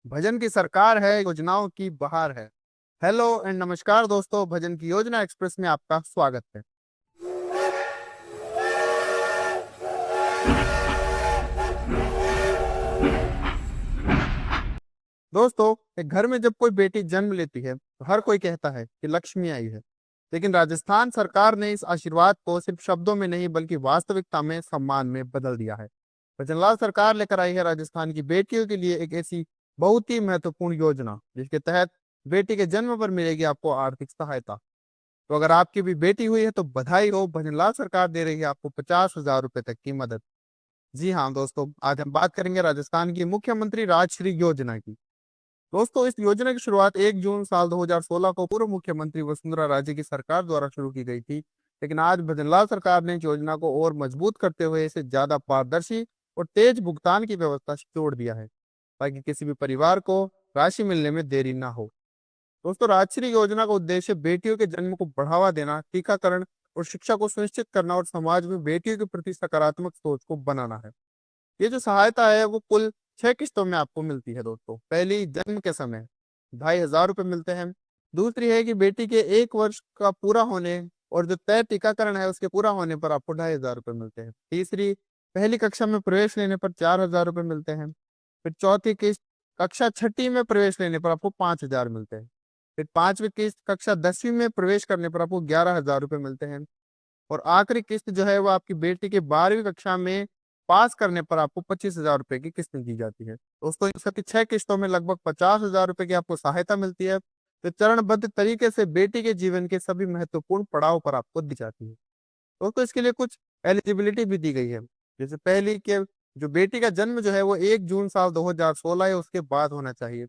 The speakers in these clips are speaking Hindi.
भजन की सरकार है, योजनाओं की बहार है। हेलो एंड नमस्कार दोस्तों, भजन की योजना एक्सप्रेस में आपका स्वागत है। दोस्तों, एक घर में जब कोई बेटी जन्म लेती है तो हर कोई कहता है कि लक्ष्मी आई है। लेकिन राजस्थान सरकार ने इस आशीर्वाद को सिर्फ शब्दों में नहीं बल्कि वास्तविकता में सम्मान में बदल दिया है। भजनलाल सरकार लेकर आई है राजस्थान की बेटियों के लिए एक ऐसी बहुत ही महत्वपूर्ण योजना जिसके तहत बेटी के जन्म पर मिलेगी आपको आर्थिक सहायता। तो अगर आपकी भी बेटी हुई है तो बधाई हो, भजनलाल सरकार दे रही है आपको 50,000 रुपए तक की मदद। जी हाँ दोस्तों, आज हम बात करेंगे राजस्थान की मुख्यमंत्री राजश्री योजना की। दोस्तों, इस योजना की शुरुआत 1 जून साल 2016 को पूर्व मुख्यमंत्री वसुंधरा राजे की सरकार द्वारा शुरू की गई थी। लेकिन आज भजनलाल सरकार ने इस योजना को और मजबूत करते हुए इसे ज्यादा पारदर्शी और तेज भुगतान की व्यवस्था से जोड़ दिया है, ताकि किसी भी परिवार को राशि मिलने में देरी ना हो। दोस्तों, राजश्री योजना का उद्देश्य बेटियों के जन्म को बढ़ावा देना, टीकाकरण और शिक्षा को सुनिश्चित करना और समाज में बेटियों के प्रति सकारात्मक सोच को बनाना है। ये जो सहायता है वो कुल 6 किस्तों में आपको मिलती है। दोस्तों, पहली जन्म के समय 2,500 रुपए मिलते हैं। दूसरी है कि बेटी के 1 वर्ष का पूरा होने और जो तय टीकाकरण है उसके पूरा होने पर आपको 2,500 रुपए मिलते हैं। तीसरी, पहली कक्षा में प्रवेश लेने पर 4,000 रुपए मिलते हैं। फिर चौथी किस्त, कक्षा छठी में प्रवेश लेने पर आपको 5,000 मिलते हैं। फिर पांचवी किस्त, कक्षा 10वीं में प्रवेश करने पर आपको 11,000 रुपए मिलते हैं। और आखिरी किस्त जो है वो आपकी बेटी के 12वीं कक्षा में पास करने पर आपको 25,000 रुपए की किस्त दी जाती है। दोस्तों, इन सबकी 6 किस्तों में लगभग 50,000 रुपए की आपको सहायता मिलती है, तो चरणबद्ध तरीके से बेटी के जीवन के सभी महत्वपूर्ण पड़ाव पर आपको दी जाती है। दोस्तों, इसके लिए कुछ एलिजिबिलिटी भी दी गई है। जैसे पहली के जो बेटी का जन्म जो है वो 1 जून साल 2016 है उसके बाद होना चाहिए।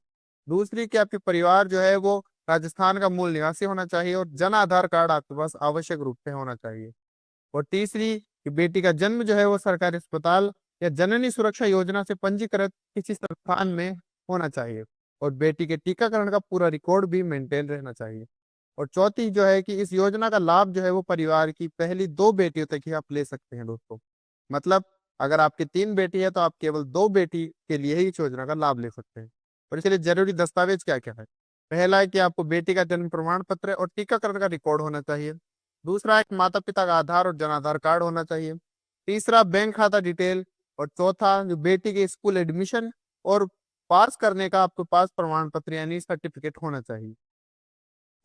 दूसरी, कि आपके परिवार जो है वो राजस्थान का मूल निवासी होना चाहिए और जन आधार कार्ड आपके पास आवश्यक रूप से होना चाहिए। और तीसरी, कि बेटी का जन्म जो है वो सरकारी अस्पताल या जननी सुरक्षा योजना से पंजीकृत किसी संस्थान में होना चाहिए। और बेटी के टीकाकरण का पूरा रिकॉर्ड भी मेंटेन रहना चाहिए। और चौथी जो है कि इस योजना का लाभ जो है वो परिवार की पहली 2 बेटियों तक ही आप ले सकते हैं। दोस्तों, मतलब अगर आपकी 3 बेटी है तो आप केवल 2 बेटी के लिए ही इस योजना का लाभ ले सकते हैं। और इसके लिए जरूरी दस्तावेज क्या क्या है? पहला है कि आपको बेटी का जन्म प्रमाण पत्र और टीकाकरण का रिकॉर्ड होना चाहिए। दूसरा, एक माता पिता का आधार और जन आधार कार्ड होना चाहिए। तीसरा, बैंक खाता डिटेल। और चौथा, जो बेटी के स्कूल एडमिशन और पास करने का आपके पास प्रमाण पत्र यानी सर्टिफिकेट होना चाहिए।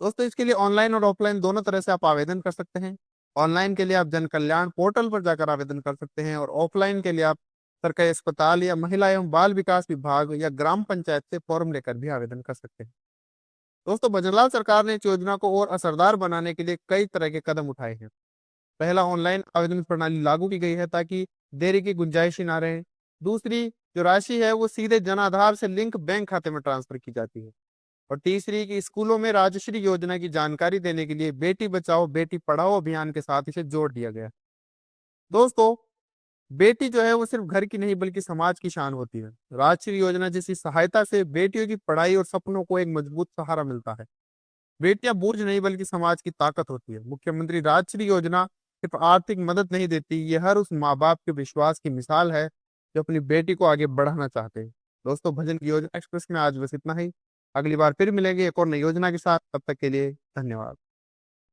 दोस्तों, इसके लिए ऑनलाइन और ऑफलाइन दोनों तरह से आप आवेदन कर सकते हैं। ऑनलाइन के लिए आप जन कल्याण पोर्टल पर जाकर आवेदन कर सकते हैं और ऑफलाइन के लिए आप सरकारी अस्पताल या महिला एवं बाल विकास विभाग या ग्राम पंचायत से फॉर्म लेकर भी आवेदन कर सकते हैं। दोस्तों, भजनलाल सरकार ने इस योजना को और असरदार बनाने के लिए कई तरह के कदम उठाए हैं। पहला, ऑनलाइन आवेदन प्रणाली लागू की गई है ताकि देरी की गुंजाइश ही ना रहे। दूसरी, जो राशि है वो सीधे जन आधार से लिंक बैंक खाते में ट्रांसफर की जाती है। और तीसरी, कि स्कूलों में राजश्री योजना की जानकारी देने के लिए बेटी बचाओ बेटी पढ़ाओ अभियान के साथ इसे जोड़ दिया गया। दोस्तों, बेटी जो है वो सिर्फ घर की नहीं बल्कि समाज की शान होती है। राजश्री योजना जैसी सहायता से बेटियों की पढ़ाई और सपनों को एक मजबूत सहारा मिलता है। बेटियां बोझ नहीं बल्कि समाज की ताकत होती है। मुख्यमंत्री राजश्री योजना सिर्फ आर्थिक मदद नहीं देती, ये हर उस माँ बाप के विश्वास की मिसाल है जो अपनी बेटी को आगे बढ़ाना चाहते हैं। दोस्तों, भजन की योजना एक्सप्रेस में आज बस इतना ही। अगली बार फिर मिलेंगे एक और नई योजना के साथ। तब तक के लिए धन्यवाद।